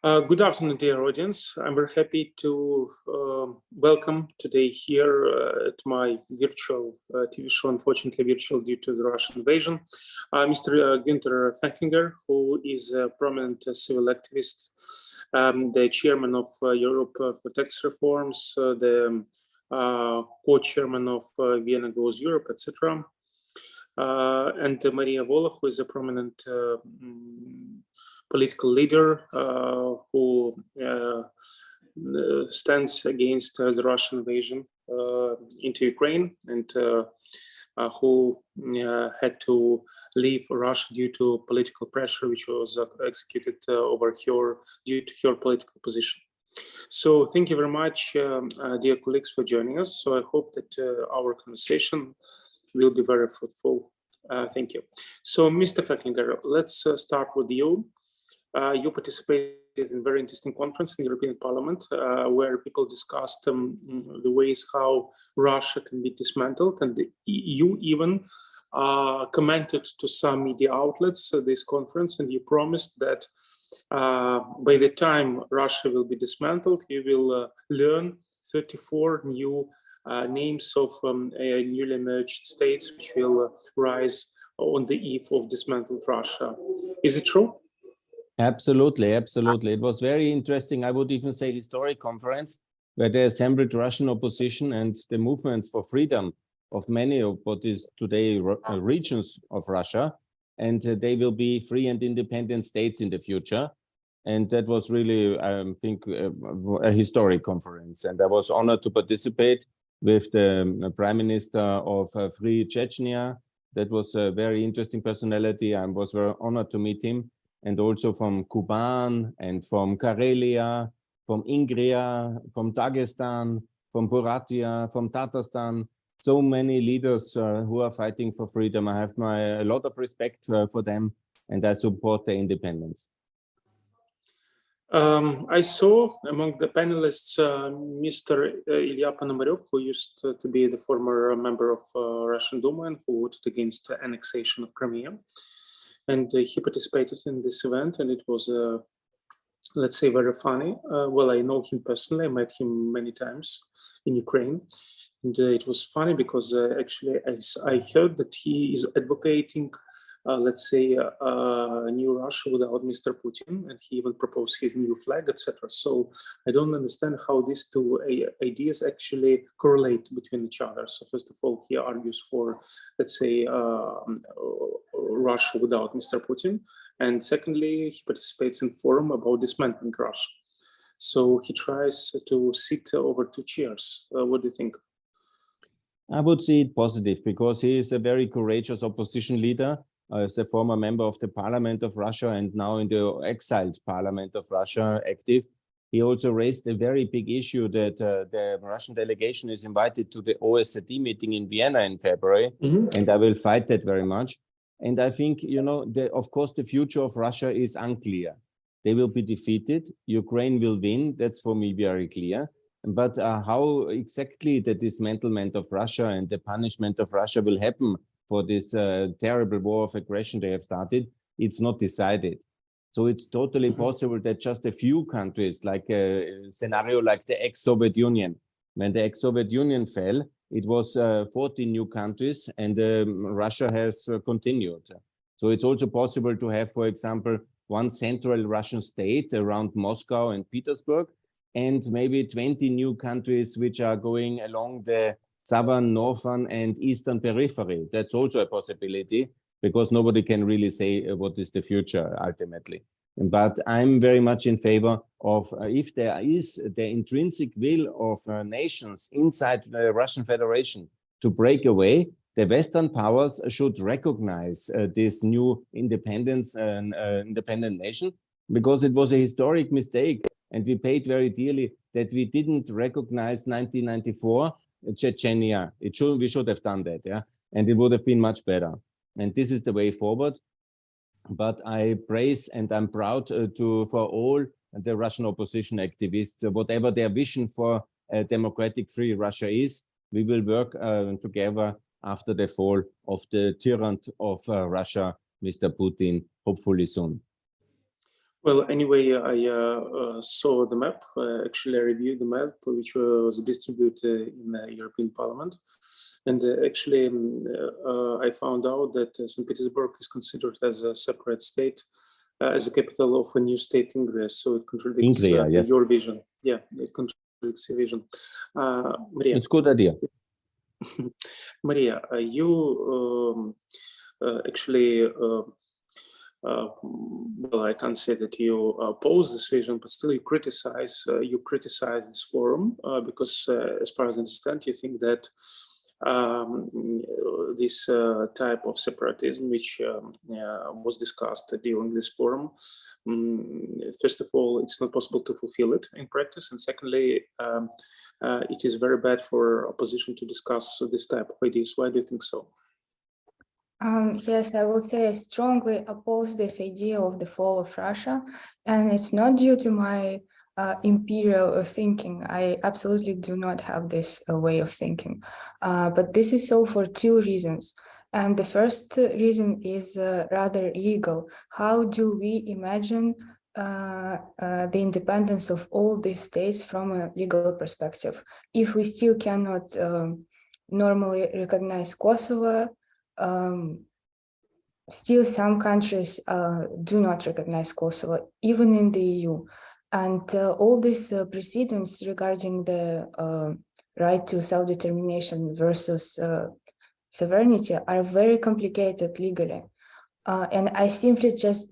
Good afternoon, dear audience. I'm very happy to welcome today here at my virtual TV show, unfortunately virtual due to the Russian invasion, Mr. Gunter Fehlinger, who is a prominent civil activist, the chairman of Europe for Tax Reforms, the co-chairman of Vienna Goes Europe, etc. And Maria Volokh, who is a prominent political leader who stands against the Russian invasion into Ukraine and who had to leave Russia due to political pressure, which was executed over her due to her political position. So thank you very much, dear colleagues, for joining us. So I hope that our conversation will be very fruitful. Thank you. So Mr. Fehlinger, let's start with you. You participated in a very interesting conference in the European Parliament where people discussed the ways how Russia can be dismantled, and you even commented to some media outlets at this conference, and you promised that by the time Russia will be dismantled, you will learn 34 new names of newly emerged states which will rise on the eve of dismantled Russia. Is it true? Absolutely, absolutely. It was very interesting. I would even say historic conference where they assembled Russian opposition and the movements for freedom of many of what is today regions of Russia, and they will be free and independent states in the future. And that was really, I think, a historic conference. And I was honored to participate with the Prime Minister of Free Chechnya. That was a very interesting personality. I was very honored to meet him. And also from Kuban and from Karelia, from Ingria, from Dagestan, from Buryatia, from Tatarstan. So many leaders who are fighting for freedom. I have a lot of respect for them, and I support their independence. I saw among the panelists Mr. Ilya Ponomaryov, who used to be the former member of Russian Duma and who voted against the annexation of Crimea. And he participated in this event, and it was, let's say, very funny. Well, I know him personally. I met him many times in Ukraine. And it was funny because actually I heard that he is advocating, let's say, a new Russia without Mr. Putin, and he even proposed his new flag, etc. So I don't understand how these two ideas actually correlate between each other. So first of all, he argues for, let's say, Russia without Mr. Putin, and secondly, he participates in forum about dismantling Russia. So he tries to sit over two chairs. What do you think? I would see it positive because he is a very courageous opposition leader. As a former member of the Parliament of Russia and now in the exiled Parliament of Russia active, he also raised a very big issue that the Russian delegation is invited to the OSCE meeting in Vienna in February, and I will fight that very much. And I think, you know, of course, the future of Russia is unclear. They will be defeated. Ukraine will win. That's for me very clear. But how exactly the dismantlement of Russia and the punishment of Russia will happen for this terrible war of aggression they have started, it's not decided. So it's totally possible that just a few countries, like a scenario like the ex-Soviet Union, when the ex-Soviet Union fell, it was 14 new countries, and Russia has continued. So it's also possible to have, for example, one central Russian state around Moscow and Petersburg, and maybe 20 new countries which are going along the southern, northern, and eastern periphery. That's also a possibility because nobody can really say what is the future ultimately. But I'm very much in favor of if there is the intrinsic will of nations inside the Russian Federation to break away, the Western powers should recognize this new independence and independent nation, because it was a historic mistake and we paid very dearly that we didn't recognize 1994 Chechnya. We should have done that, yeah, and it would have been much better. And this is the way forward. But I praise and I'm proud for all the Russian opposition activists, whatever their vision for a democratic free Russia is. We will work together after the fall of the tyrant of Russia, Mr. Putin, hopefully soon. Well, anyway, I saw the map. Actually, I reviewed the map, which was distributed in the European Parliament. And actually, I found out that St. Petersburg is considered as a separate state, as a capital of a new state in Greece. So it contradicts Yes. your vision. Yeah, it contradicts your vision. Maria. It's a good idea. Maria, you actually, well, I can't say that you oppose this vision, but still you criticize this forum because, as far as I understand, you think that this type of separatism, which was discussed during this forum, first of all, it's not possible to fulfill it in practice, and secondly, it is very bad for opposition to discuss this type of ideas. Why do you think so? Yes, I will say I strongly oppose this idea of the fall of Russia, and it's not due to my imperial thinking. I absolutely do not have this way of thinking, but this is so for two reasons. And the first reason is rather legal. How do we imagine the independence of all these states from a legal perspective if we still cannot normally recognize Kosovo? Still some countries do not recognize Kosovo, even in the EU. And all these precedents regarding the right to self-determination versus sovereignty are very complicated legally. And I simply just,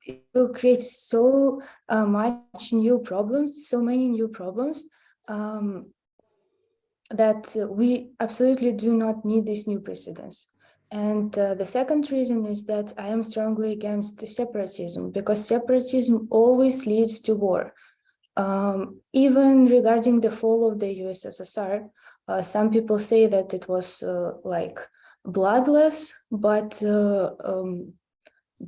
it will create so much new problems, so many new problems, that we absolutely do not need these new precedents. And the second reason is that I am strongly against separatism, because separatism always leads to war. Even regarding the fall of the USSR, some people say that it was like bloodless, but the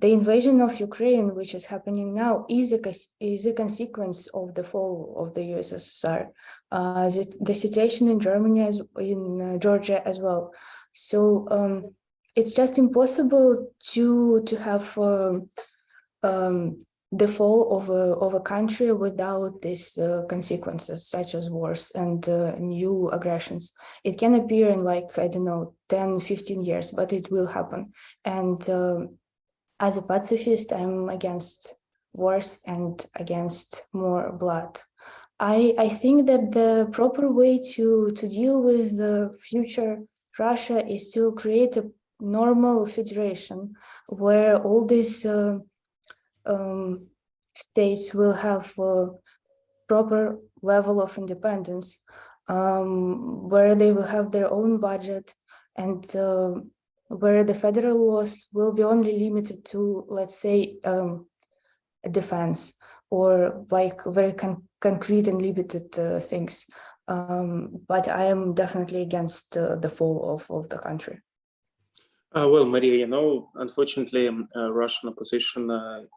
invasion of Ukraine, which is happening now, is a consequence of the fall of the USSR. The situation in Germany, in Georgia as well. So it's just impossible to have the fall of a country without these consequences, such as wars and new aggressions. It can appear in, like, I don't know, 10, 15 years, but it will happen. And as a pacifist, I'm against wars and against more blood. I think that the proper way to deal with the future Russia is to create a normal federation where all these states will have a proper level of independence, where they will have their own budget, and where the federal laws will be only limited to, let's say, defense, or like very concrete and limited things. But I am definitely against the fall of the country. Well, Maria, you know, unfortunately, Russian opposition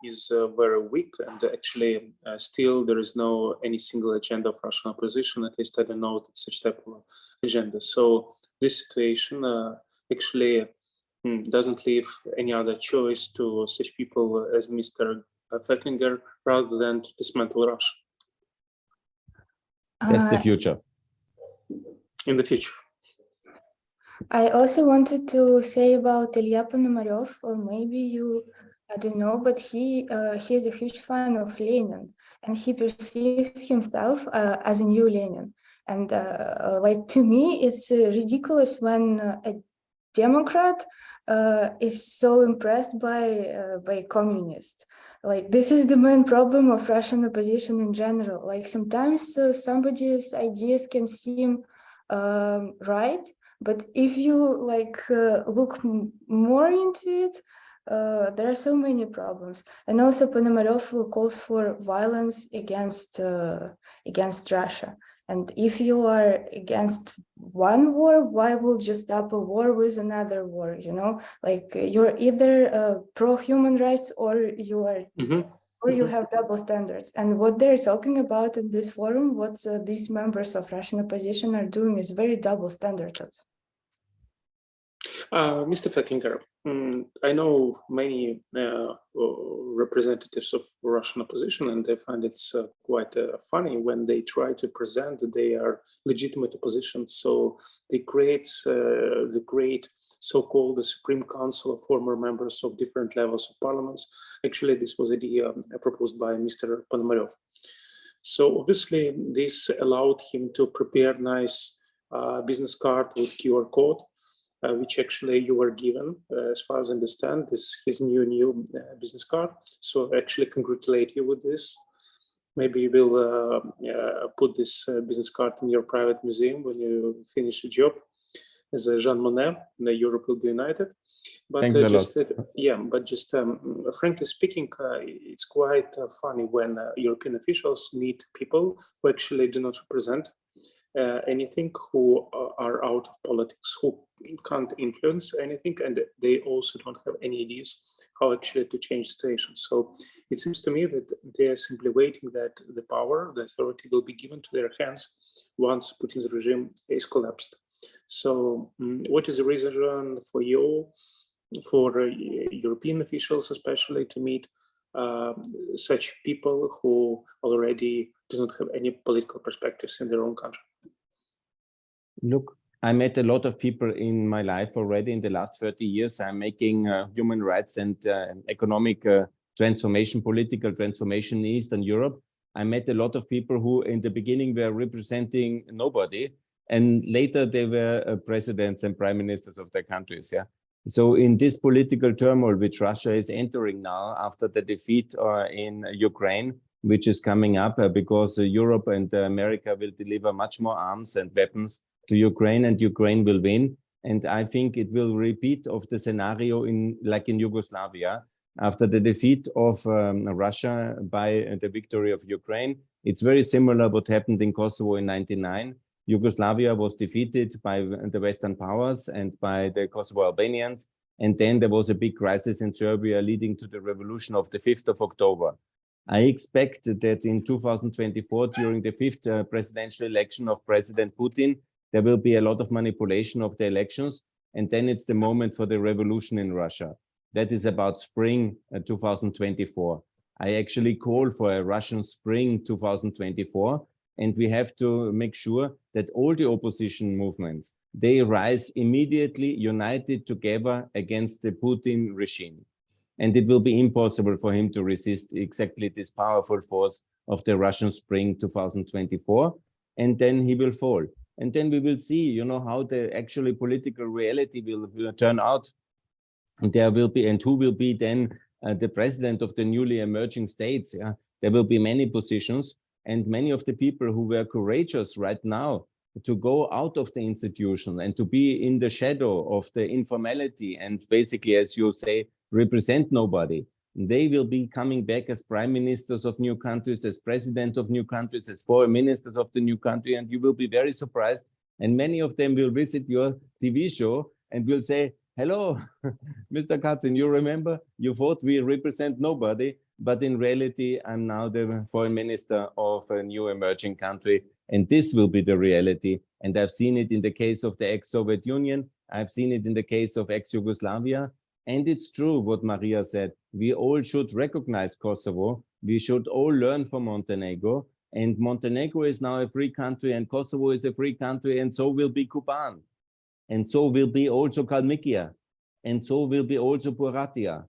is very weak, and actually, still there is no any single agenda of Russian opposition. At least I don't know such type of agenda. So this situation actually doesn't leave any other choice to such people as Mr. Fehlinger rather than to dismantle Russia. That's the future. In the future. I also wanted to say about Ilya Ponomarev, or maybe you, I don't know, but he is a huge fan of Lenin, and he perceives himself as a new Lenin. And like, to me, it's ridiculous when a Democrat is so impressed by communists. Like, this is the main problem of Russian opposition in general. Like, sometimes somebody's ideas can seem right, but if you look more into it, there are so many problems. And also Ponomarev calls for violence against Russia. And if you are against one war, why would you stop a war with another war? You know, like, you're either pro-human rights or you are, or you have double standards. And what they're talking about in this forum, what these members of Russian opposition are doing, is very double standarded. Mr. Fehlinger, I know many representatives of Russian opposition, and I find it's quite funny when they try to present that they are legitimate opposition. So they create the great so-called the Supreme Council of former members of different levels of parliaments. Actually, this was idea proposed by Mr. Ponomarev. So obviously, this allowed him to prepare nice business card with QR code, which actually you were given, as far as I understand, this his new business card. So I actually congratulate you with this. Maybe you will put this business card in your private museum when you finish the job as a Jean Monnet, and Europe will be united. But Thanks a lot. Frankly speaking, it's quite funny when European officials meet people who actually do not represent anything, who are out of politics, who can't influence anything, and they also don't have any ideas how actually to change situations. So it seems to me that they are simply waiting that the power, the authority will be given to their hands once Putin's regime is collapsed. So what is the reason for you, for European officials especially, to meet such people who already do not have any political perspectives in their own country? Look, I met a lot of people in my life already in the last 30 years. I'm making human rights and economic transformation, political transformation in Eastern Europe. I met a lot of people who in the beginning were representing nobody, and later they were presidents and prime ministers of their countries. Yeah. So in this political turmoil which Russia is entering now after the defeat in Ukraine, which is coming up because Europe and America will deliver much more arms and weapons to Ukraine, and Ukraine will win. And I think it will repeat of the scenario like in Yugoslavia after the defeat of Russia by the victory of Ukraine. It's very similar what happened in Kosovo in 1999. Yugoslavia was defeated by the Western powers and by the Kosovo Albanians. And then there was a big crisis in Serbia leading to the revolution of the 5th of October. I expect that in 2024, during the 5th presidential election of President Putin, there will be a lot of manipulation of the elections. And then it's the moment for the revolution in Russia. That is about spring 2024. I actually call for a Russian spring 2024. And we have to make sure that all the opposition movements, they rise immediately united together against the Putin regime. And it will be impossible for him to resist exactly this powerful force of the Russian spring 2024. And then he will fall. And then we will see, how the actually political reality will turn out. And there will be, and who will be then the president of the newly emerging states. Yeah? There will be many positions. And many of the people who were courageous right now to go out of the institution and to be in the shadow of the informality and basically, as you say, represent nobody, they will be coming back as prime ministers of new countries, as president of new countries, as foreign ministers of the new country, and you will be very surprised. And many of them will visit your TV show and will say, hello, Mr. Katzin, you remember you thought we represent nobody, but in reality, I'm now the foreign minister of a new emerging country. And this will be the reality. And I've seen it in the case of the ex-Soviet Union. I've seen it in the case of ex-Yugoslavia. And it's true what Maria said. We all should recognize Kosovo. We should all learn from Montenegro. And Montenegro is now a free country and Kosovo is a free country. And so will be Kuban. And so will be also Kalmykia. And so will be also Buryatia.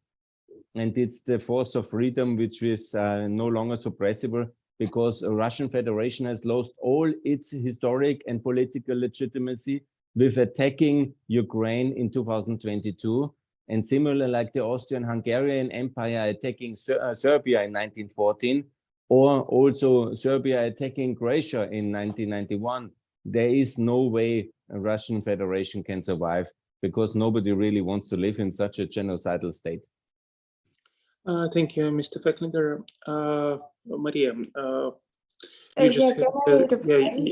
And it's the force of freedom which is no longer suppressible because the Russian Federation has lost all its historic and political legitimacy with attacking Ukraine in 2022. And similar like the Austrian-Hungarian Empire attacking Serbia in 1914, or also Serbia attacking Croatia in 1991. There is no way a Russian Federation can survive because nobody really wants to live in such a genocidal state. Thank you, Mr. Fehlinger. Maria,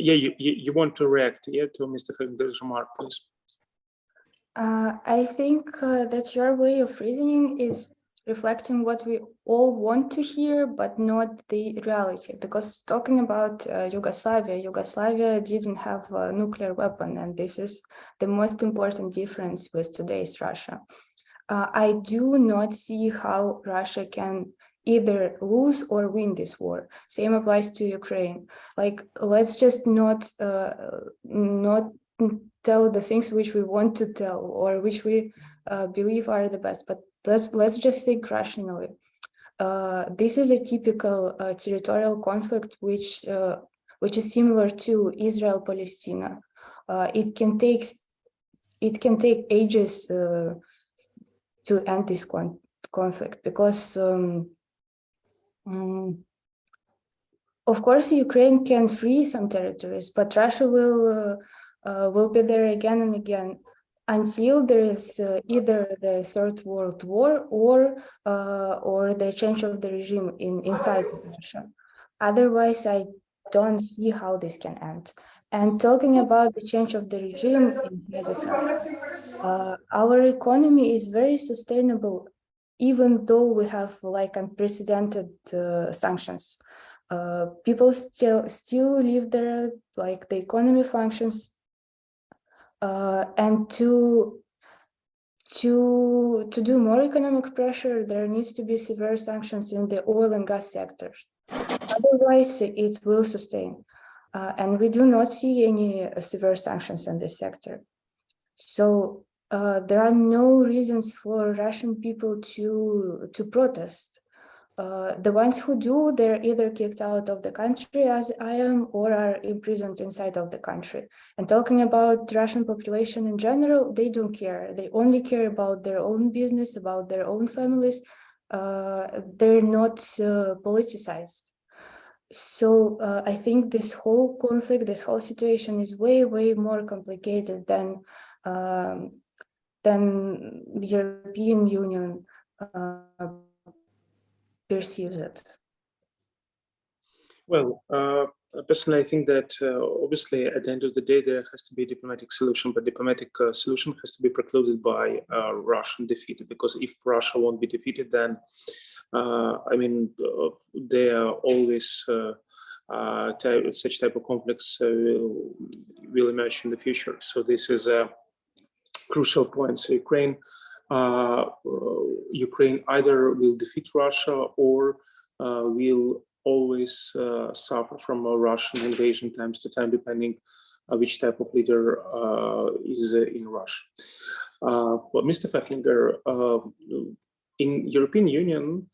you want to react to Mr. Fehlinger's remark, please? I think that your way of reasoning is reflecting what we all want to hear, but not the reality. Because talking about Yugoslavia didn't have a nuclear weapon, and this is the most important difference with today's Russia. I do not see how Russia can either lose or win this war. Same applies to Ukraine. Like, let's just not tell the things which we want to tell or which we believe are the best, but let's just think rationally. This is a typical territorial conflict which is similar to Israel-Palestine. It can take ages to end this conflict, because of course Ukraine can free some territories, but Russia will be there again and again until there is either the Third World War or the change of the regime inside Russia. Otherwise, I don't see how this can end. And talking about the change of the regime inside of Russia, our economy is very sustainable, even though we have like unprecedented sanctions. People still live there, like the economy functions, and to do more economic pressure, there needs to be severe sanctions in the oil and gas sector. Otherwise, it will sustain. And we do not see any severe sanctions in this sector. So there are no reasons for Russian people to protest. The ones who do, they're either kicked out of the country, as I am, or are imprisoned inside of the country. And talking about Russian population in general, they don't care. They only care about their own business, about their own families. They're not politicized. So I think this whole conflict, this whole situation is way, way more complicated than the European Union perceives it. Well, personally, I think that obviously at the end of the day, there has to be a diplomatic solution, but diplomatic solution has to be precluded by Russian defeat, because if Russia won't be defeated, then I mean, there are always such type of conflicts will emerge in the future. So this is a crucial point. So Ukraine either will defeat Russia or will always suffer from a Russian invasion times to time, depending which type of leader is in Russia. But Mr. Fehlinger, in European Union,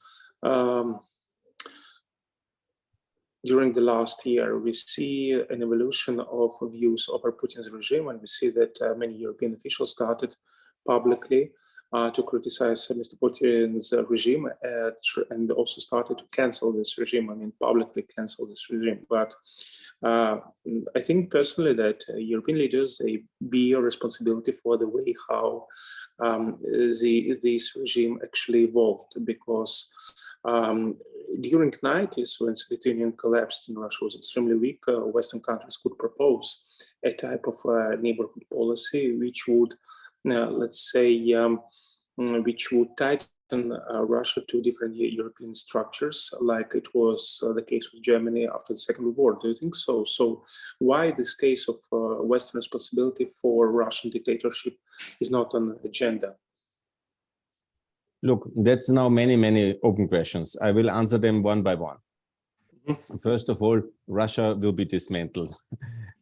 during the last year, we see an evolution of views over Putin's regime, and we see that many European officials started publicly to criticize Mr. Putin's regime and also started to cancel this regime. I mean, publicly cancel this regime. But I think personally that European leaders, they bear responsibility for the way how this regime actually evolved, because during the 90s, when Soviet Union collapsed and Russia was extremely weak, Western countries could propose a type of neighborhood policy which would, let's say, which would tighten Russia to different European structures, like it was the case with Germany after the Second World War. Do you think so? So why this case of Western responsibility for Russian dictatorship is not on the agenda? Look, that's now many, many open questions. I will answer them one by one. Mm-hmm. First of all, Russia will be dismantled.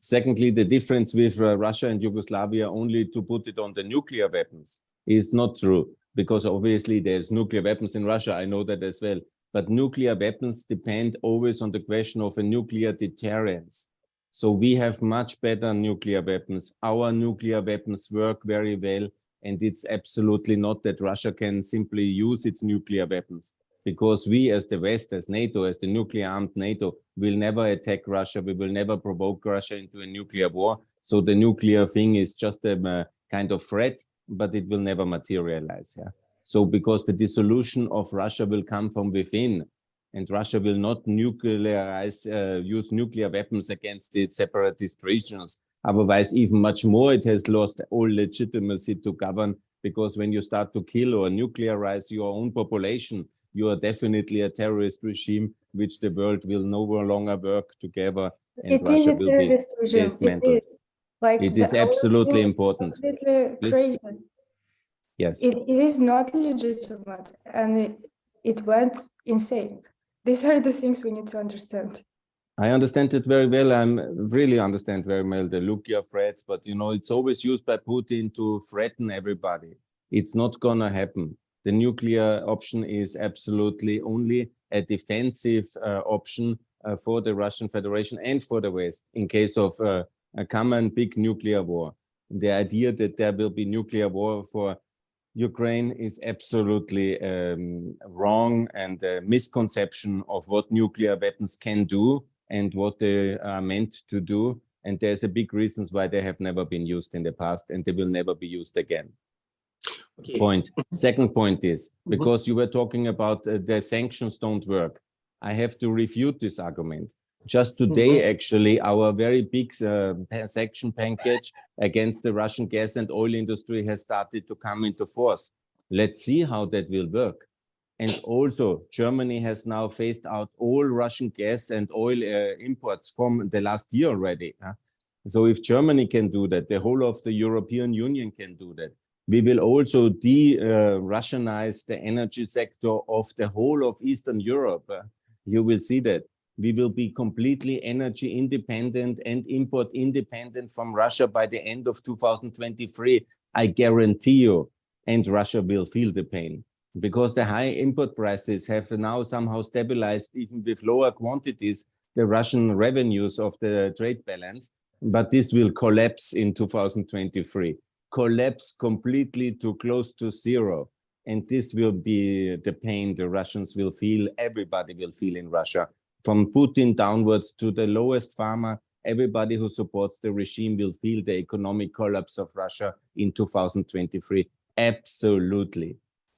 Secondly, the difference with Russia and Yugoslavia only to put it on the nuclear weapons is not true, because obviously there's nuclear weapons in Russia. I know that as well. But nuclear weapons depend always on the question of a nuclear deterrence. So we have much better nuclear weapons. Our nuclear weapons work very well. And it's absolutely not that Russia can simply use its nuclear weapons, because we as the West, as NATO, as the nuclear armed NATO, will never attack Russia. We will never provoke Russia into a nuclear war. So the nuclear thing is just a kind of threat, but it will never materialize. Yeah? So because the dissolution of Russia will come from within, and Russia will not use nuclear weapons against its separatist regions. Otherwise, even much more, it has lost all legitimacy to govern because when you start to kill or nuclearize your own population, you are definitely a terrorist regime, which the world will no longer work together, and It is Russia a will be terrorist regime. dismantled. It is. Like It the is absolutely important. completely Please. crazy. Yes. It is not legitimate, and it went insane. These are the things we need to understand. I understand it very well. I really understand very well the nuclear threats, but you know, it's always used by Putin to threaten everybody. It's not gonna happen. The nuclear option is absolutely only a defensive option for the Russian Federation and for the West in case of a common big nuclear war. The idea that there will be nuclear war for Ukraine is absolutely wrong, and a misconception of what nuclear weapons can do and what they are meant to do. And there's a big reasons why they have never been used in the past, and they will never be used again. Okay. Point. Second point is, because you were talking about the sanctions don't work, I have to refute this argument. Just today, actually, our very big sanction package against the Russian gas and oil industry has started to come into force. Let's see how that will work. And also, Germany has now phased out all Russian gas and oil imports from the last year already. So if Germany can do that, the whole of the European Union can do that. We will also de-Russianize the energy sector of the whole of Eastern Europe. You will see that. We will be completely energy independent and import independent from Russia by the end of 2023. I guarantee you, and Russia will feel the pain, because the high import prices have now somehow stabilized, even with lower quantities, the Russian revenues of the trade balance. But this will collapse in 2023, collapse completely to close to zero. And this will be the pain the Russians will feel, everybody will feel in Russia. From Putin downwards to the lowest farmer, everybody who supports the regime will feel the economic collapse of Russia in 2023. Absolutely.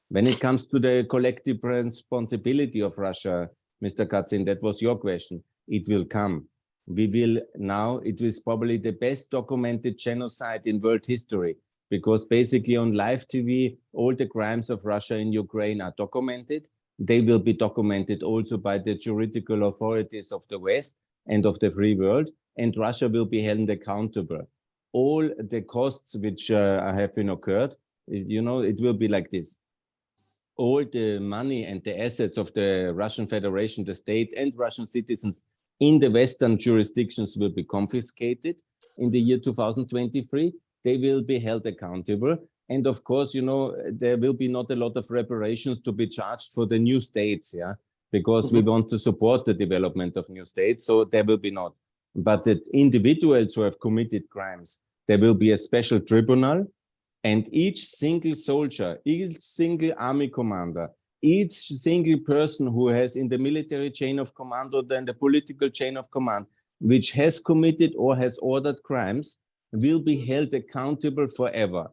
When it comes to the collective responsibility of Russia, Mr. Katzin, that was your question. It will come. We will now, it is probably the best documented genocide in world history, because basically on live TV, all the crimes of Russia in Ukraine are documented. They will be documented also by the juridical authorities of the West and of the free world, and Russia will be held accountable. All the costs which have been occurred, you know, it will be like this. All the money and the assets of the Russian Federation, the state, and Russian citizens in the Western jurisdictions will be confiscated in the year 2023. They will be held accountable. And of course, you know, there will be not a lot of reparations to be charged for the new states, yeah, because we want to support the development of new states. So there will be not. But the individuals who have committed crimes, there will be a special tribunal, and each single soldier, each single army commander, each single person who has in the military chain of command or then the political chain of command, which has committed or has ordered crimes, will be held accountable forever.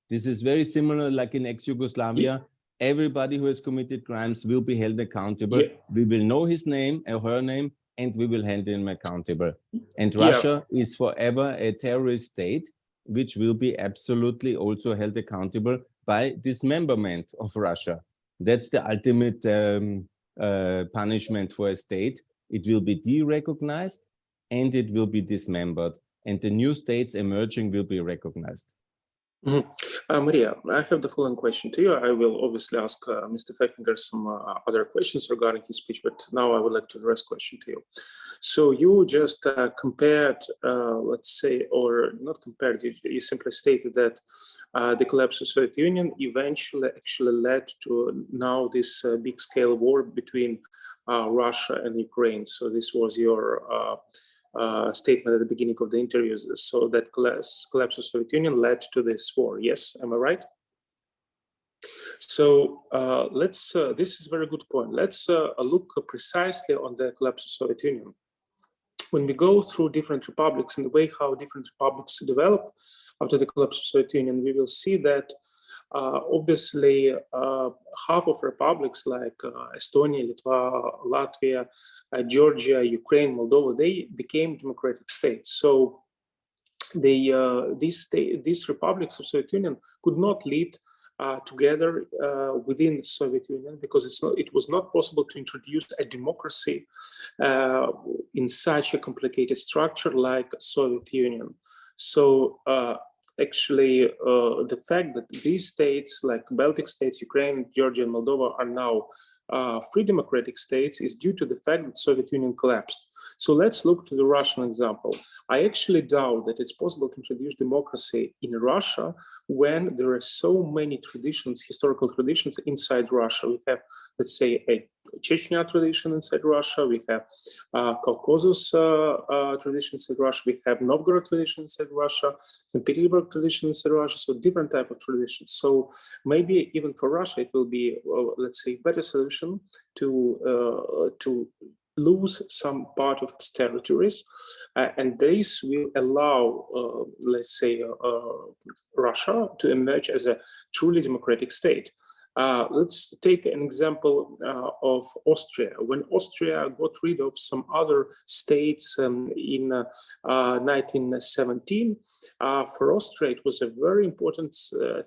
This is very similar like in ex-Yugoslavia. Everybody who has committed crimes will be held accountable. We will know his name or her name, and we will hold him accountable. And Russia is forever a terrorist state, which will be absolutely also held accountable by dismemberment of Russia. That's the ultimate punishment for a state. It will be de-recognized and it will be dismembered. And the new states emerging will be recognized. Maria, I have the following question to you. I will obviously ask Mr. Fehlinger some other questions regarding his speech, but now I would like to address a question to you. So you just compared, let's say, or not compared, you simply stated that the collapse of the Soviet Union eventually actually led to now this big scale war between Russia and Ukraine. So this was your statement at the beginning of the interviews. So that collapse of the Soviet Union led to this war. Yes, am I right? So let's. This is a very good point. Let's look precisely on the collapse of the Soviet Union. When we go through different republics and the way how different republics develop after the collapse of the Soviet Union, we will see that obviously half of republics like Estonia, Litva, Latvia, Georgia, Ukraine, Moldova, they became democratic states. So these republics of Soviet Union could not live together within the Soviet Union, because it was not possible to introduce a democracy in such a complicated structure like Soviet Union. So actually, the fact that these states, like Baltic states, Ukraine, Georgia, and Moldova, are now free democratic states is due to the fact that Soviet Union collapsed. So let's look to the Russian example. I actually doubt that it's possible to introduce democracy in Russia when there are so many traditions, historical traditions inside Russia. We have, let's say, a Chechnya tradition inside Russia. We have Caucasus traditions inside Russia. We have Novgorod tradition inside Russia, St. Petersburg tradition inside Russia. So different type of traditions. So maybe even for Russia, it will be, let's say, better solution to lose some part of its territories, and this will allow, let's say, Russia to emerge as a truly democratic state. Let's take an example of Austria. When Austria got rid of some other states in 1917, for Austria it was a very important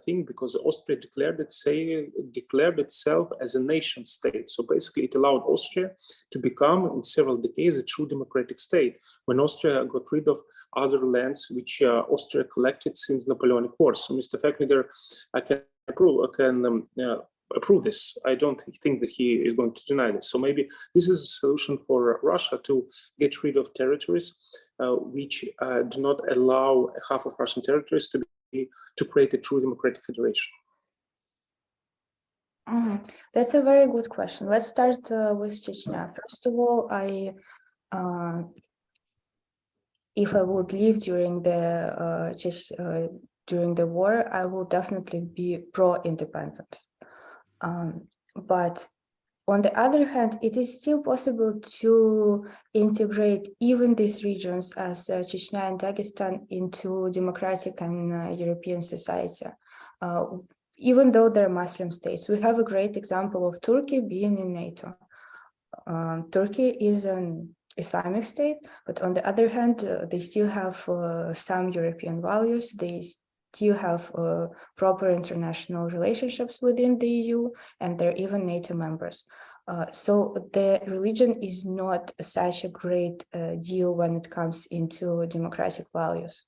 thing, because Austria declared itself as a nation state. So basically it allowed Austria to become, in several decades, a true democratic state. When Austria got rid of other lands which Austria collected since Napoleonic Wars. So Mr. Fehlinger, I can approve this. I don't think that he is going to deny this. So maybe this is a solution for Russia to get rid of territories which do not allow half of Russian territories to create a true democratic federation. That's a very good question. Let's start with Chechnya. First of all, if I would live during the war, I will definitely be pro-independence. But on the other hand, it is still possible to integrate even these regions as Chechnya and Dagestan into democratic and European society. Even though they're Muslim states, we have a great example of Turkey being in NATO. Turkey is an Islamic state, but on the other hand, they still have some European values. They still have proper international relationships within the EU, and they're even NATO members. So the religion is not such a great deal when it comes into democratic values.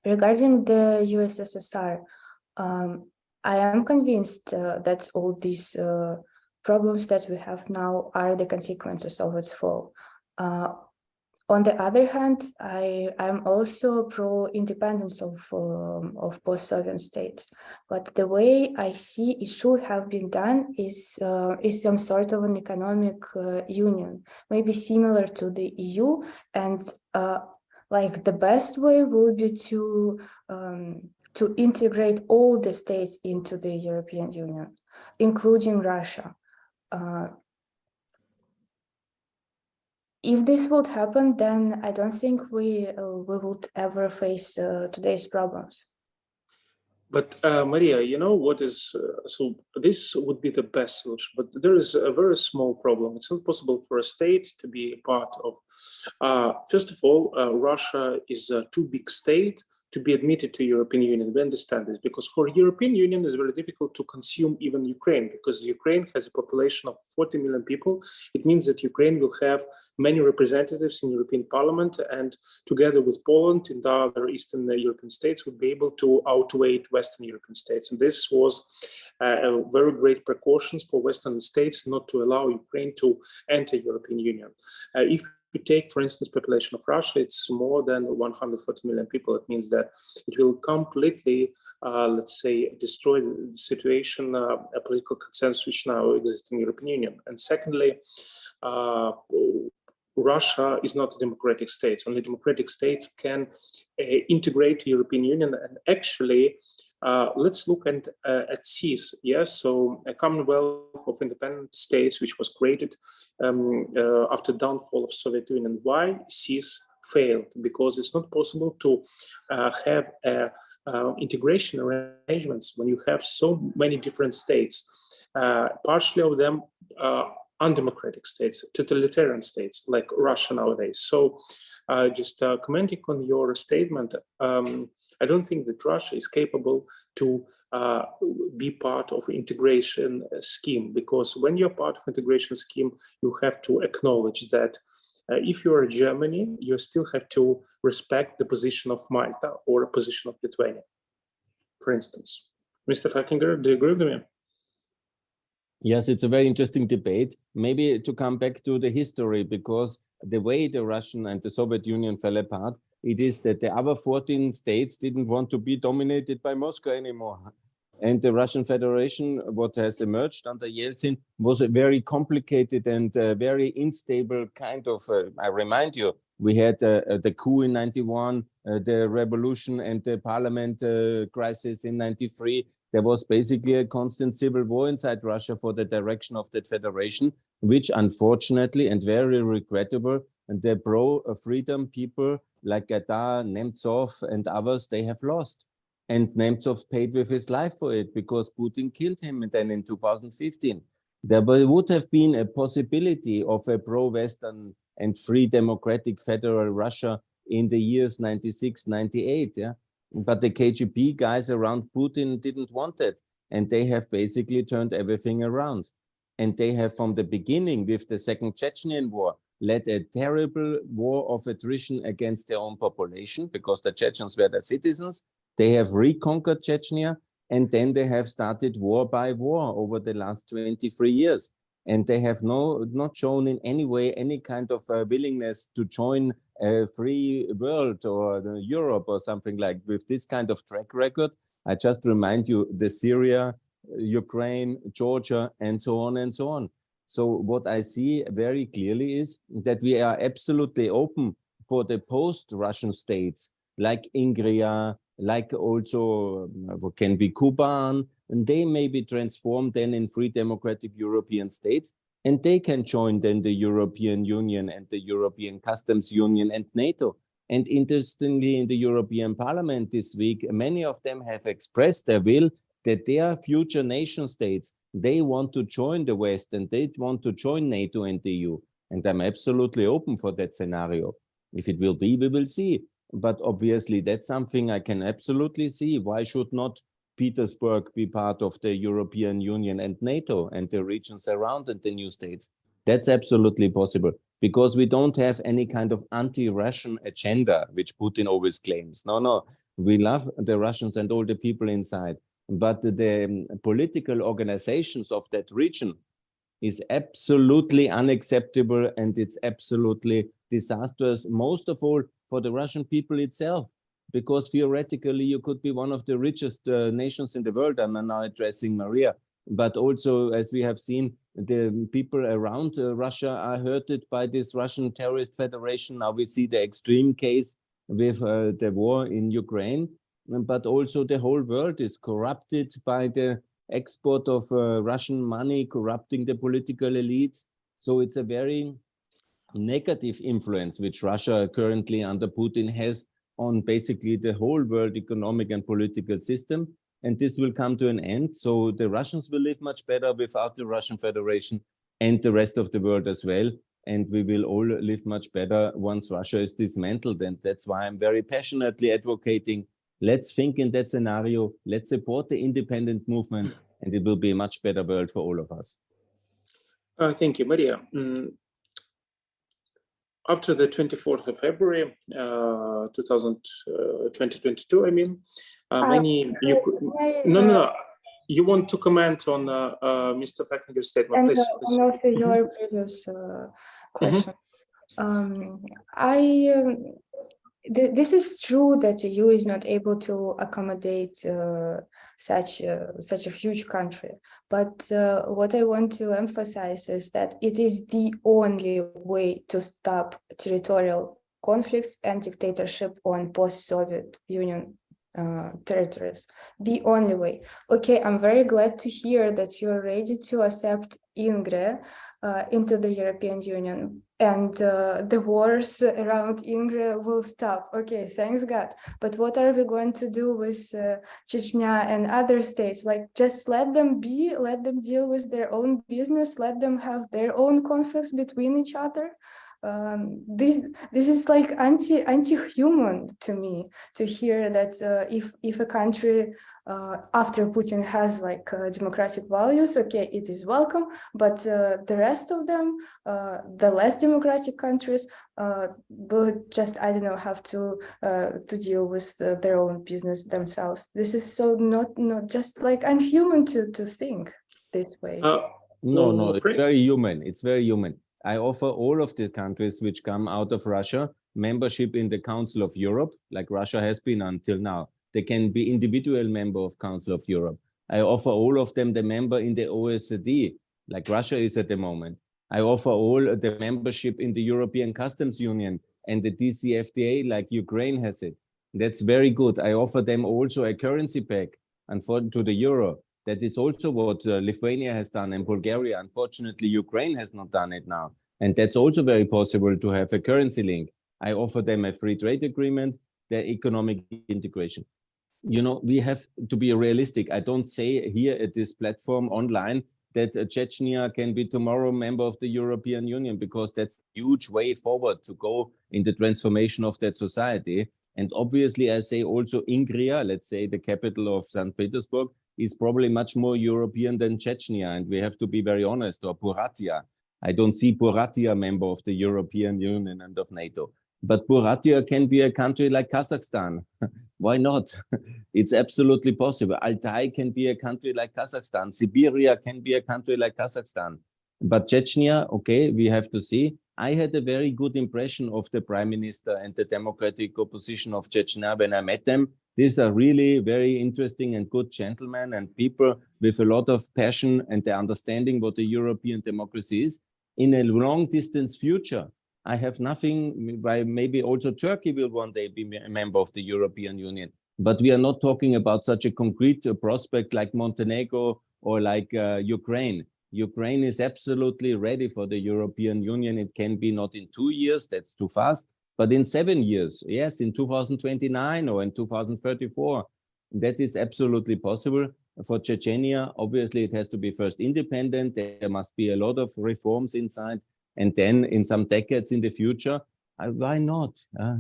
Regarding the USSR, I am convinced that all these problems that we have now are the consequences of its fall. On the other hand, I'm also pro-independence of post-Soviet states, but the way I see it should have been done is some sort of an economic union, maybe similar to the EU, and like the best way would be to integrate all the states into the European Union, including Russia. If this would happen, then I don't think we would ever face today's problems. But Maria, you know what is, so this would be the best solution, but there is a very small problem. It's not possible for a state to be a part of. First of all, Russia is a too big state to be admitted to European Union. We understand this because for European Union it's very difficult to consume even Ukraine, because Ukraine has a population of 40 million people. It means that Ukraine will have many representatives in European Parliament, and together with Poland and other Eastern European states would be able to outweigh Western European states. And this was a very great precautions for Western states not to allow Ukraine to enter European Union. If you take, for instance, population of Russia, it's more than 140 million people. It means that it will completely, let's say, destroy the situation, a political consensus which now exists in the European Union. And secondly, Russia is not a democratic state. Only democratic states can integrate to European Union. And actually, let's look at CIS. Yes, so a Commonwealth of Independent States, which was created after downfall of Soviet Union. Why CIS failed? Because it's not possible to have integration arrangements when you have so many different states. Partially of them undemocratic states, totalitarian states like Russia nowadays. So just commenting on your statement, I don't think that Russia is capable to be part of integration scheme, because when you're part of integration scheme, you have to acknowledge that if you are Germany, you still have to respect the position of Malta or a position of Lithuania, for instance. Mr. Fehlinger, do you agree with me? Yes, it's a very interesting debate. Maybe to come back to the history, because the way the Russian and the Soviet Union fell apart, it is that the other 14 states didn't want to be dominated by Moscow anymore. And the Russian Federation, what has emerged under Yeltsin, was a very complicated and very unstable kind of, I remind you, we had the coup in 91, the revolution and the parliament crisis in 93. There was basically a constant civil war inside Russia for the direction of that federation, which unfortunately and very regrettable, and the pro-freedom people like Gadar, Nemtsov and others, they have lost. And Nemtsov paid with his life for it because Putin killed him. And then in 2015, there would have been a possibility of a pro-Western and free democratic federal Russia in the years 96, 98, yeah. But the KGB guys around Putin didn't want it. And they have basically turned everything around. And they have, from the beginning, with the Second Chechenian War, led a terrible war of attrition against their own population, because the Chechens were their citizens. They have reconquered Chechnya, and then they have started war by war over the last 23 years. And they have not shown in any way any kind of willingness to join a free world or Europe or something like with this kind of track record. I just remind you the Syria, Ukraine, Georgia, and so on and so on. So what I see very clearly is that we are absolutely open for the post-Russian states like Ingria, like also what can be Kuban, and they may be transformed then in free democratic European states, and they can join then the European Union and the European Customs Union and NATO. And interestingly, in the European Parliament this week, many of them have expressed their will that their future nation states, they want to join the West and they want to join NATO and the EU. And I'm absolutely open for that scenario. If it will be, we will see. But obviously, that's something I can absolutely see. Why should not Petersburg be part of the European Union and NATO and the regions around and the new states? That's absolutely possible, because we don't have any kind of anti-Russian agenda, which Putin always claims. No, we love the Russians and all the people inside. But the political organizations of that region is absolutely unacceptable, and it's absolutely disastrous, most of all for the Russian people itself, because theoretically you could be one of the richest nations in the world. I'm now addressing Maria, but also, as we have seen, the people around Russia are hurted by this Russian terrorist federation. Now we see the extreme case with the war in Ukraine, but also the whole world is corrupted by the export of Russian money, corrupting the political elites. So it's a very negative influence which Russia currently under Putin has on basically the whole world economic and political system. And this will come to an end. So the Russians will live much better without the Russian Federation, and the rest of the world as well. And we will all live much better once Russia is dismantled. And that's why I'm very passionately advocating, let's think in that scenario, let's support the independent movement, and it will be a much better world for all of us. Thank you, Maria. After the 24th of February, 2022, I mean, many... You want to comment on Mr. Fehlinger's statement, please? And also your previous question. This is true that the EU is not able to accommodate such a huge country. But what I want to emphasize is that it is the only way to stop territorial conflicts and dictatorship on post-Soviet Union territories. The only way. Okay, I'm very glad to hear that you're ready to accept Ingrid into the European Union, and the wars around Ingrid will stop. Okay, thanks God. But what are we going to do with Chechnya and other states? Like, just let them be, let them deal with their own business, let them have their own conflicts between each other. This is like anti-human to me, to hear that if a country after Putin has like democratic values, okay, it is welcome, but the rest of them, the less democratic countries, will just, I don't know, have to deal with their own business themselves. This is so not just like unhuman to think this way. No, it's very human. It's very human. I offer all of the countries which come out of Russia membership in the Council of Europe, like Russia has been until now. They can be individual member of Council of Europe. I offer all of them the member in the OECD, like Russia is at the moment. I offer all the membership in the European Customs Union and the DCFTA, like Ukraine has it. That's very good. I offer them also a currency peg and to the euro. That is also what Lithuania has done and Bulgaria. Unfortunately, Ukraine has not done it now. And that's also very possible to have a currency link. I offer them a free trade agreement, their economic integration. You know, we have to be realistic. I don't say here at this platform online that Chechnya can be tomorrow a member of the European Union, because that's a huge way forward to go in the transformation of that society. And obviously, I say also Ingria, let's say the capital of St. Petersburg, is probably much more European than Chechnya, and we have to be very honest, or Buryatia. I don't see Buryatia a member of the European Union and of NATO, but Buryatia can be a country like Kazakhstan. Why not? It's absolutely possible. Altai can be a country like Kazakhstan. Siberia can be a country like Kazakhstan. But Chechnya, okay, we have to see. I had a very good impression of the Prime Minister and the democratic opposition of Chechnya when I met them. These are really very interesting and good gentlemen and people with a lot of passion and the understanding what the European democracy is. In a long distance future, I have nothing, why maybe also Turkey will one day be a member of the European Union. But we are not talking about such a concrete prospect like Montenegro or like Ukraine. Ukraine is absolutely ready for the European Union. It can be not in 2 years, that's too fast, but in 7 years, yes, in 2029 or in 2034, that is absolutely possible. For Chechnya, obviously, it has to be first independent. There must be a lot of reforms inside. And then in some decades in the future, why not?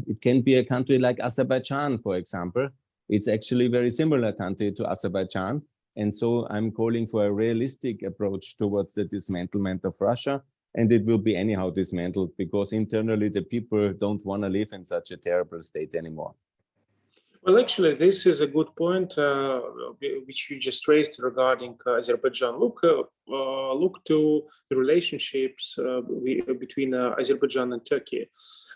It can be a country like Azerbaijan, for example. It's actually a very similar country to Azerbaijan. And so I'm calling for a realistic approach towards the dismantlement of Russia. And it will be anyhow dismantled, because internally the people don't want to live in such a terrible state anymore. Well, actually, this is a good point which you just raised regarding Azerbaijan. Look to the relationships between Azerbaijan and Turkey.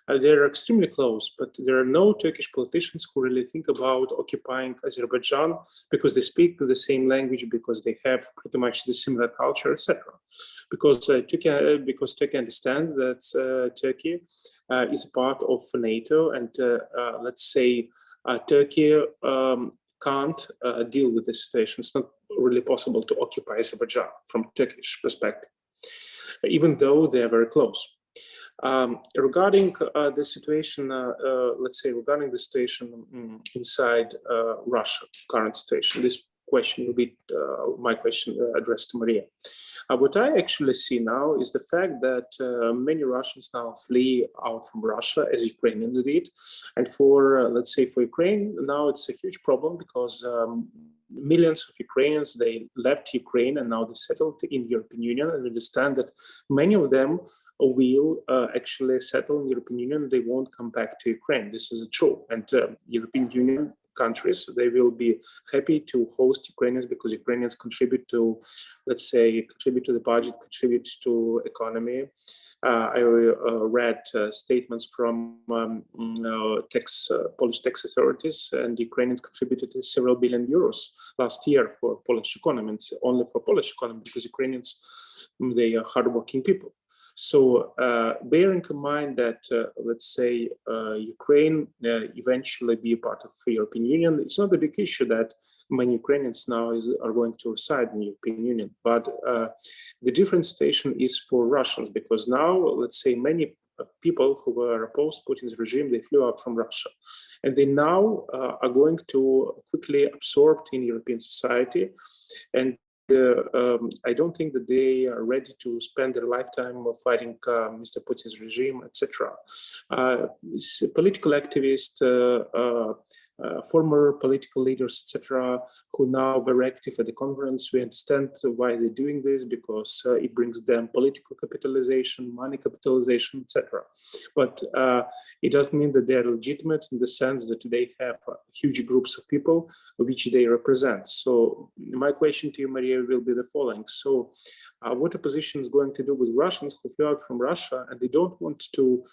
They're extremely close, but there are no Turkish politicians who really think about occupying Azerbaijan, because they speak the same language, because they have pretty much the similar culture, etc. Because Turkey understands that Turkey is part of NATO, and let's say Turkey can't deal with this situation. It's not really possible to occupy Azerbaijan from Turkish perspective, even though they are very close. Regarding the situation, let's say regarding the situation inside Russia, current situation, this question will be my question addressed to Maria. What I actually see now is the fact that many Russians now flee out from Russia, as Ukrainians did. And for, let's say, for Ukraine, now it's a huge problem, because millions of Ukrainians, they left Ukraine and now they settled in the European Union. And we understand that many of them will actually settle in the European Union. They won't come back to Ukraine. This is true. And European Union countries, they will be happy to host Ukrainians, because Ukrainians contribute to, let's say, contribute to the budget, contribute to economy. I read statements from Polish tax authorities, and Ukrainians contributed several billion euros last year for Polish economy. It's only for Polish economy, because Ukrainians, they are hardworking people. So bearing in mind that, let's say, Ukraine eventually be a part of the European Union, it's not a big issue that many Ukrainians now are going to reside in the European Union. But the different situation is for Russians, because now, let's say, many people who were opposed Putin's regime, they flew out from Russia. And they now are going to quickly absorbed in European society. And I don't think that they are ready to spend their lifetime fighting Mr. Putin's regime, etc. Political activists, former political leaders, etc., who now very active at the conference, we understand why they're doing this, because it brings them political capitalization, money capitalization, etc. But it doesn't mean that they are legitimate in the sense that they have huge groups of people which they represent. So my question to you, Maria, will be the following. So what opposition is going to do with Russians who flew out from Russia and they don't want to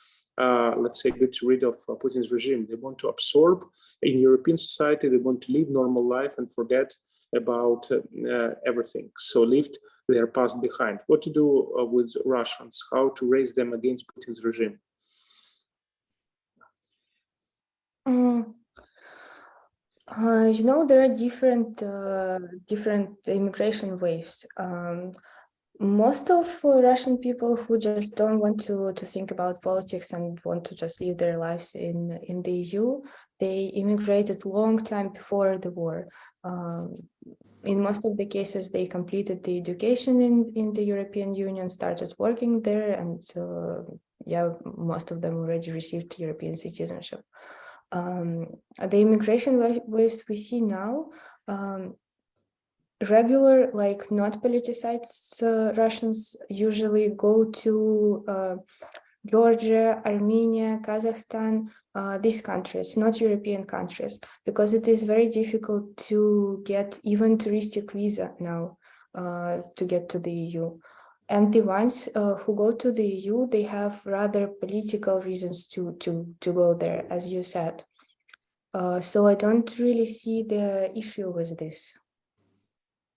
let's say, get rid of Putin's regime? They want to absorb in European society, they want to live normal life and forget about everything. So leave their past behind. What to do with Russians? How to raise them against Putin's regime? You know, there are different immigration waves. Most of Russian people who just don't want to think about politics and want to just live their lives in the EU, they immigrated long time before the war. In most of the cases, they completed the education in the European Union, started working there, and yeah, most of them already received European citizenship. The immigration waves we see now, regular, like not politicized Russians usually go to Georgia, Armenia, Kazakhstan, these countries, not European countries, because it is very difficult to get even touristic visa now to get to the EU. And the ones who go to the EU, they have rather political reasons to go there, as you said. So I don't really see the issue with this.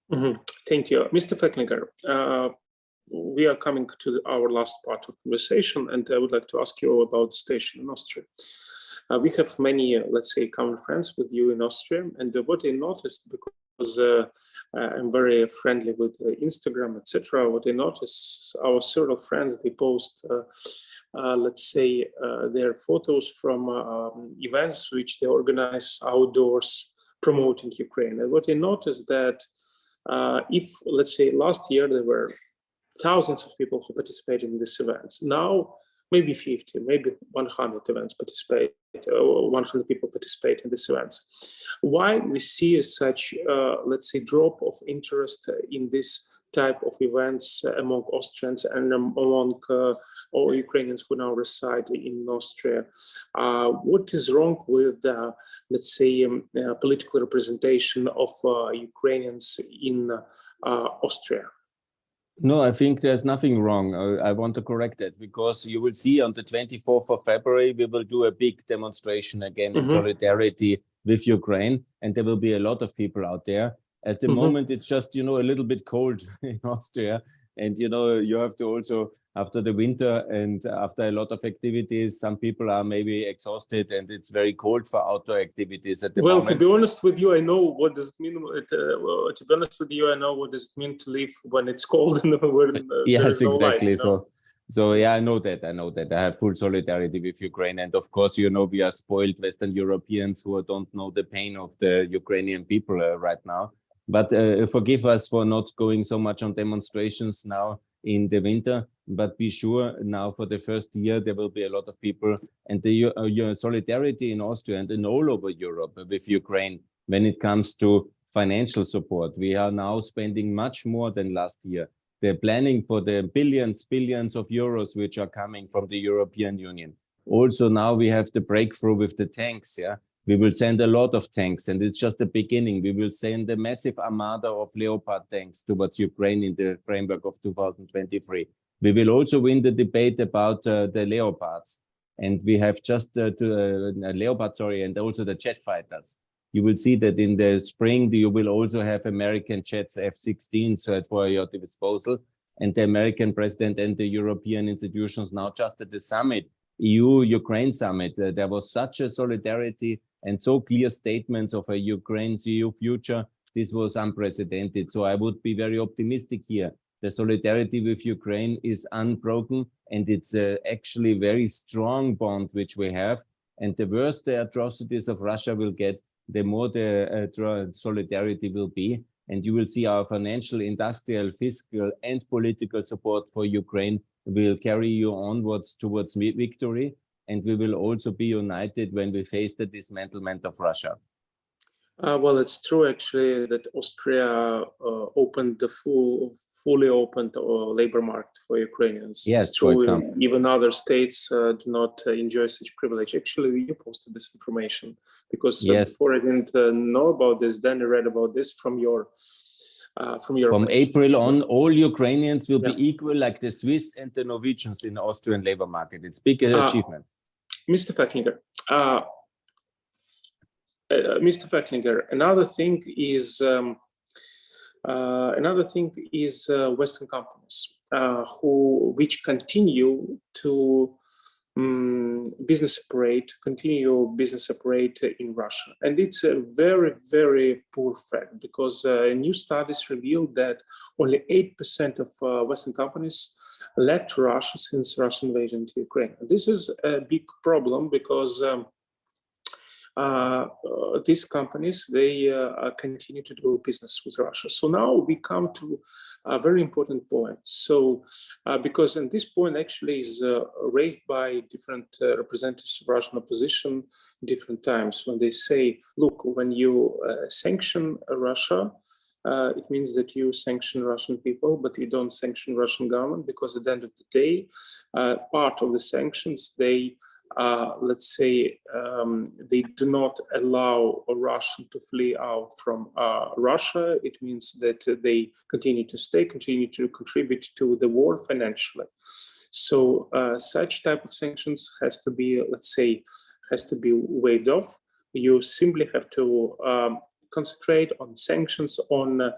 Mm-hmm. Thank you. Mr. Fehlinger, we are coming to our last part of conversation, and I would like to ask you about the situation in Austria. We have many, let's say, common friends with you in Austria, and what I noticed, because I'm very friendly with Instagram, etc., what I noticed, our several friends, they post, let's say, their photos from events which they organize outdoors promoting Ukraine. And what I noticed that if, let's say, last year there were thousands of people who participated in these events, now maybe 50, maybe 100 events participate, 100 people participate in these events. Why we see such, let's say, drop of interest in this type of events among Austrians and among all Ukrainians who now reside in Austria? What is wrong with, let's say, political representation of Ukrainians in Austria? No, I think there's nothing wrong. I want to correct that, because you will see on the 24th of February, we will do a big demonstration again in solidarity with Ukraine, and there will be a lot of people out there. At the moment, it's just, you know, a little bit cold in Austria. And, you know, you have to also, after the winter and after a lot of activities, some people are maybe exhausted, and it's very cold for outdoor activities at the moment. Well, to be honest with you, I know what does it mean. To be honest with you, I know what does it mean to live when it's cold and when yes, no exactly. light, you know? So yeah, I know that. I have full solidarity with Ukraine. And of course, you know, we are spoiled Western Europeans who don't know the pain of the Ukrainian people right now. But forgive us for not going so much on demonstrations now in the winter, but be sure now for the first year, there will be a lot of people, and your solidarity in Austria and in all over Europe with Ukraine when it comes to financial support. We are now spending much more than last year. They're planning for the billions of euros, which are coming from the European Union. Also now we have the breakthrough with the tanks, yeah. We will send a lot of tanks, and it's just the beginning. We will send a massive armada of Leopard tanks towards Ukraine in the framework of 2023. We will also win the debate about the Leopards. And we have just Leopard, and also the jet fighters. You will see that in the spring, you will also have American jets, F-16s at for your disposal. and the American president and the European institutions. Now just at the summit, EU-Ukraine summit, there was such a solidarity and so clear statements of a Ukraine's EU future. This was unprecedented. So I would be very optimistic here. The solidarity with Ukraine is unbroken, and it's actually a very strong bond which we have. And the worse the atrocities of Russia will get, the more the solidarity will be. And you will see our financial, industrial, fiscal, and political support for Ukraine will carry you onwards towards victory. And we will also be united when we face the dismantlement of Russia. Well, it's true actually that Austria opened the fully opened labor market for Ukrainians. Yes, it's true. Even other states do not enjoy such privilege. Actually, you posted this information because before I didn't know about this. Then I read about this from your From April on, all Ukrainians will be equal, like the Swiss and the Norwegians in the Austrian labor market. It's a big achievement. Mr. Fehlinger. Mr. Fehlinger, another thing is Western companies which continue to continue business operate in Russia, and it's a very, very poor fact because new studies revealed that only 8% of Western companies left Russia since Russian invasion to Ukraine. This is a big problem because these companies, they continue to do business with Russia. So now we come to a very important point. So because and this point actually is raised by different representatives of Russian opposition different times when they say, look, when you sanction Russia, it means that you sanction Russian people, but you don't sanction Russian government, because at the end of the day, part of the sanctions, they let's say they do not allow a Russian to flee out from Russia. It means that they continue to stay, continue to contribute to the war financially. So such type of sanctions has to be, let's say, has to be waived off. You simply have to concentrate on sanctions on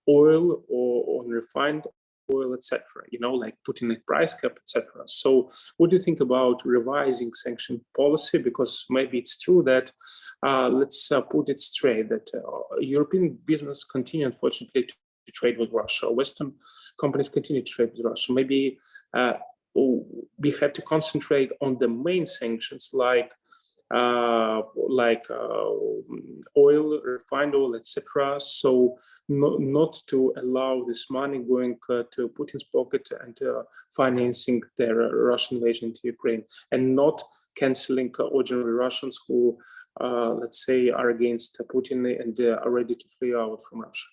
oil or on refined oil, etc. You know, like putting a price cap, etc. So, what do you think about revising sanction policy? Because maybe it's true that let's put it straight that European business continue, unfortunately, to trade with Russia. Western companies continue to trade with Russia. Maybe we have to concentrate on the main sanctions, like oil, refined oil, etc. So not to allow this money going to Putin's pocket and financing their Russian invasion to Ukraine, and not canceling ordinary Russians who, let's say, are against Putin and are ready to flee out from Russia.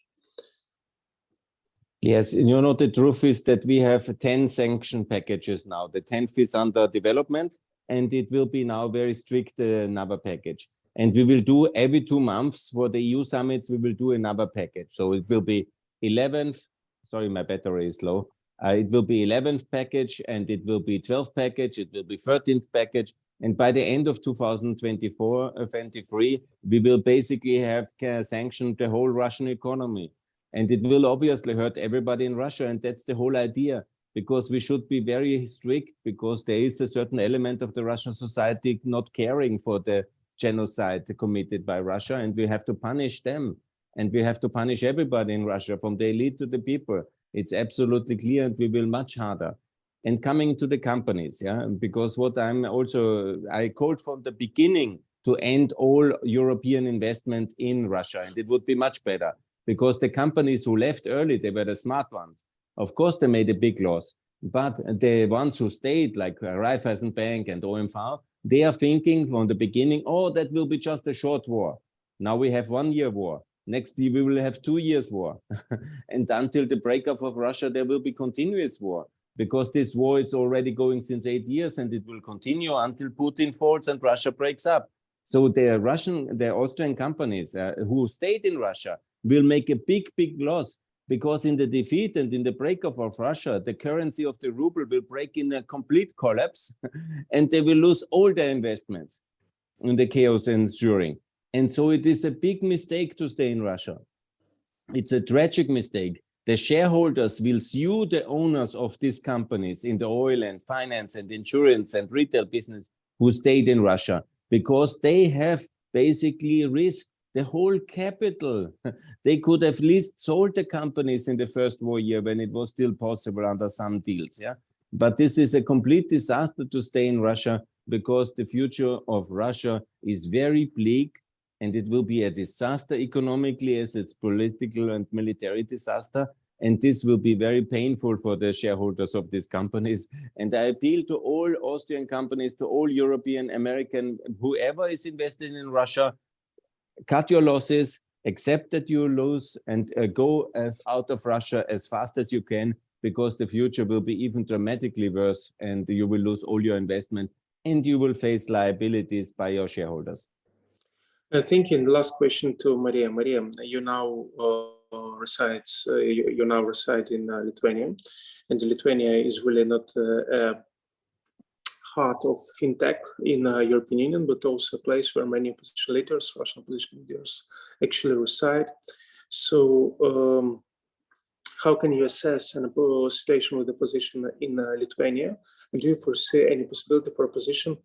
Yes, you know, the truth is that we have 10 sanction packages now. The 10th is under development, and it will be now very strict another package. And we will do every 2 months for the EU summits, we will do another package. So it will be 11th, sorry, my battery is low. It will be 11th package, and it will be 12th package, it will be 13th package. And by the end of 2023, we will basically have sanctioned the whole Russian economy. And it will obviously hurt everybody in Russia, and that's the whole idea. Because we should be very strict, because there is a certain element of the Russian society not caring for the genocide committed by Russia, and we have to punish them. And we have to punish everybody in Russia, from the elite to the people. It's absolutely clear, and we will much harder. And coming to the companies, because what I called from the beginning to end all European investment in Russia, and it would be much better, because the companies who left early, they were the smart ones. Of course, they made a big loss, but the ones who stayed, like Raiffeisen Bank and OMV, they are thinking from the beginning, oh, that will be just a short war. Now we have 1 year war. Next year, we will have 2 years war. And until the breakup of Russia, there will be continuous war, because this war is already going since 8 years, and it will continue until Putin falls and Russia breaks up. So the Austrian companies who stayed in Russia will make a big, big loss. Because in the defeat and in the breakup of Russia, the currency of the ruble will break in a complete collapse, and they will lose all their investments in the chaos ensuing. And so it is a big mistake to stay in Russia. It's a tragic mistake. The shareholders will sue the owners of these companies in the oil and finance and insurance and retail business who stayed in Russia, because they have basically risked the whole capital. They could have at least sold the companies in the first war year when it was still possible under some deals. Yeah, but this is a complete disaster to stay in Russia, because the future of Russia is very bleak, and it will be a disaster economically as it's political and military disaster. And this will be very painful for the shareholders of these companies. And I appeal to all Austrian companies, to all European, American, whoever is invested in Russia, cut your losses, accept that you lose, and go out of Russia as fast as you can, because the future will be even dramatically worse, and you will lose all your investment, and you will face liabilities by your shareholders. Thank you. And the last question to Maria. Maria, you now you now reside in Lithuania, and Lithuania is really not heart of fintech in European Union, but also a place where many opposition leaders, Russian opposition leaders, actually reside. So how can you assess the situation with the opposition in Lithuania? And do you foresee any possibility for opposition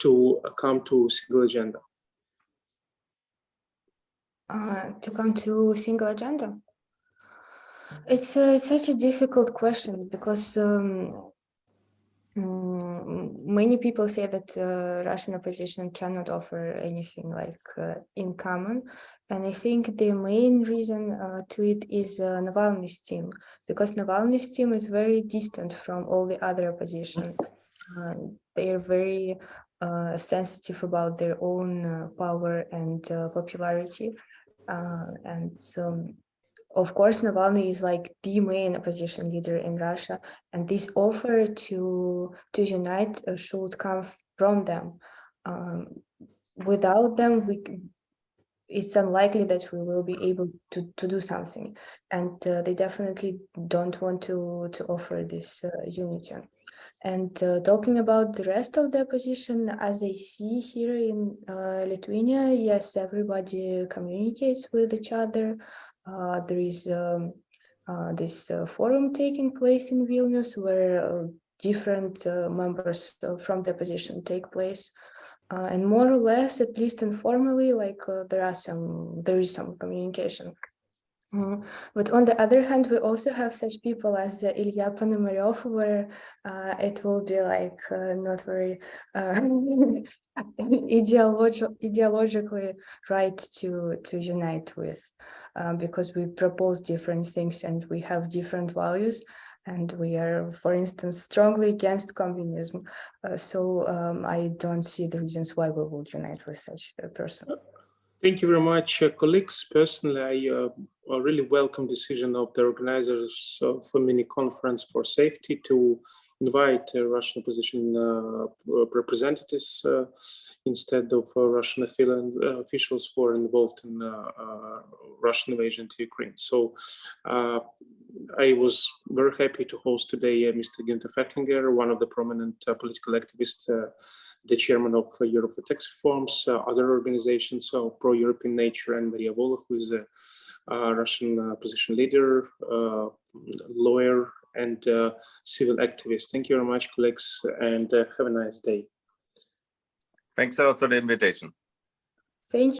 to come to a single agenda? To come to a single agenda? It's such a difficult question, because many people say that Russian opposition cannot offer anything like in common. And I think the main reason to it is Navalny's team, because Navalny's team is very distant from all the other opposition. They are very sensitive about their own power and popularity. And of course, Navalny is like the main opposition leader in Russia, and this offer to unite should come from them. Without them, it's unlikely that we will be able to do something, and they definitely don't want to offer this unity. And talking about the rest of the opposition, as I see here in Lithuania, yes, everybody communicates with each other. There is this forum taking place in Vilnius, where different members from the opposition take place. And more or less, at least informally, like there is some communication. But on the other hand, we also have such people as Ilya Ponomarev, where it will be like not very ideologically right to unite with, because we propose different things and we have different values. And we are, for instance, strongly against communism. So I don't see the reasons why we would unite with such a person. Thank you very much, colleagues. Personally, I really welcome decision of the organizers of a mini conference for safety to invite Russian opposition representatives instead of Russian officials who are involved in Russian invasion to Ukraine. So I was very happy to host today Mr. Gunter Fehlinger, one of the prominent political activists, the chairman of Europe for Tax Reforms, other organizations of pro-European nature, and Maria Volokh, who is a Russian opposition leader, lawyer, and civil activist. Thank you very much, colleagues, and have a nice day. Thanks a lot for the invitation. Thank you.